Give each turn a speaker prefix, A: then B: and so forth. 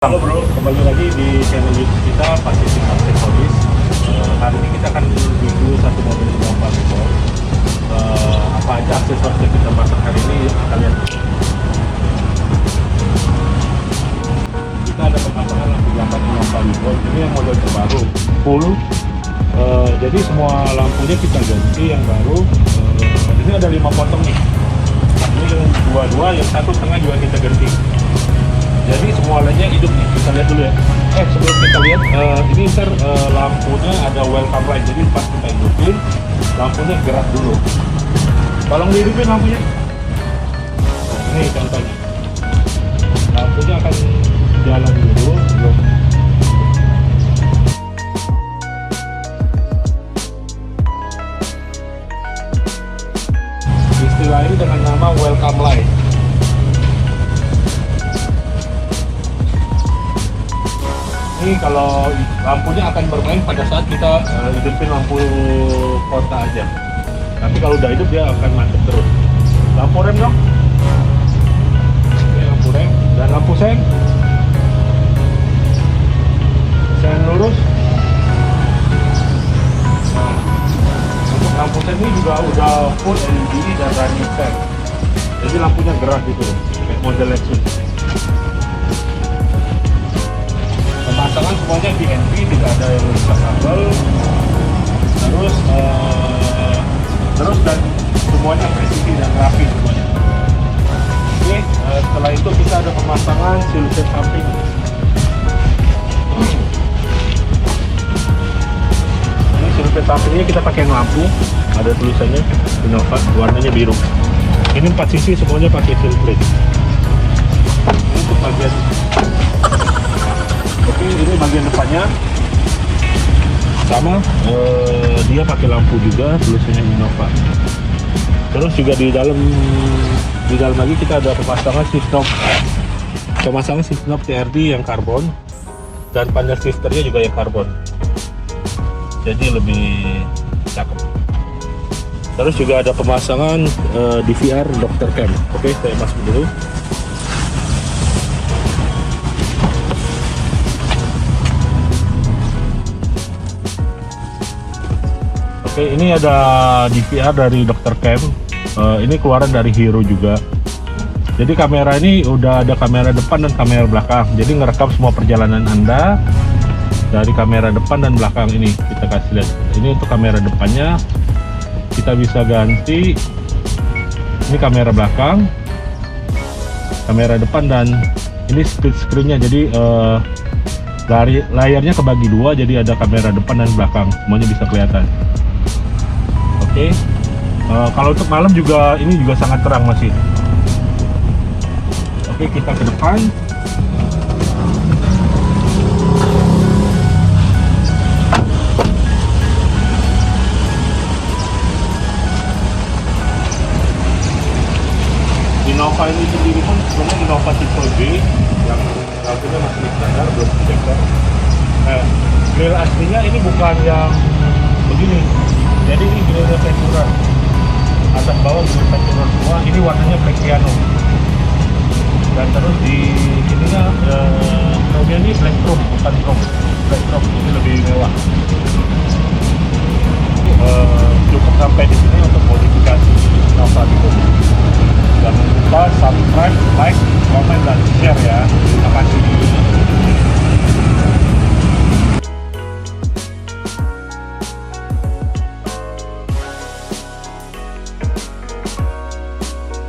A: Halo bro, kembali lagi di channel YouTube kita Pacific Accessories. Hari ini kita akan review satu mobil Innova Before. Apa aja aksesoris yang kita pasang hari ini, yuk kita lihat. Kita ada pemasangan lampu belakang Innova Before. Ini yang model terbaru, full. Jadi semua lampunya kita ganti yang baru. Ini ada 5 potong nih. Ini yang dua, yang satu tengah juga kita ganti. Jadi semua lainnya hidup nih, kita lihat dulu ya. Sebelum kita lihat, ini ntar lampunya ada welcome light. Jadi pas kita hidupin, lampunya gerak dulu. Tolong dihidupin lampunya. Ini contohnya. Lampunya akan jalan dulu sebelum. Istilah ini dengan nama welcome light. Ini kalau lampunya akan bermain pada saat kita hidupin lampu kota aja. Tapi kalau udah hidup dia akan mati terus. Lampu rem dong. Ini lampu rem dan lampu sen. Sen lurus. Nah, untuk lampu sen ini juga udah full LED dan running sen. Jadi lampunya gerak gitu loh, kayak model Lexus. Pemasangan semuanya BNP, tidak ada yang rusak kabel, terus dan semuanya presisi dan rapi semuanya. Oke, setelah itu kita ada pemasangan siluet samping. Ini siluet sampingnya kita pakai lampu, ada tulisannya Innova, warnanya biru. Ini 4 sisi semuanya pakai siluet. Ini untuk bagian. Oke, ini bagian depannya sama, dia pakai lampu juga, tulisannya Innova. Terus juga di dalam lagi kita ada pemasangan sistem TRD yang karbon dan panel shifternya juga yang karbon. Jadi lebih cakep. Terus juga ada pemasangan DVR Dr. Cam. Oke, saya masuk dulu. Oke, ini ada DVR dari Dr. Cam. Ini keluaran dari Hero juga. Jadi kamera ini udah ada kamera depan dan kamera belakang. Jadi ngerekam semua perjalanan Anda dari kamera depan dan belakang ini. Kita kasih lihat. Ini untuk kamera depannya. Kita bisa ganti. Ini kamera belakang, kamera depan, dan ini split screen-nya. Jadi layarnya kebagi dua. Jadi ada kamera depan dan belakang. Semuanya bisa kelihatan. Oke, kalau untuk malam juga ini juga sangat terang masih. Oke, kita ke depan. Innova ini sendiri pun sebenarnya Innova tipe B yang lampunya masih standar, belum projector. Grill aslinya ini bukan yang begini. Jadi ini grillnya Ventura, atas bawah grill Ventura semua. Ini warnanya black piano, dan terus di sininya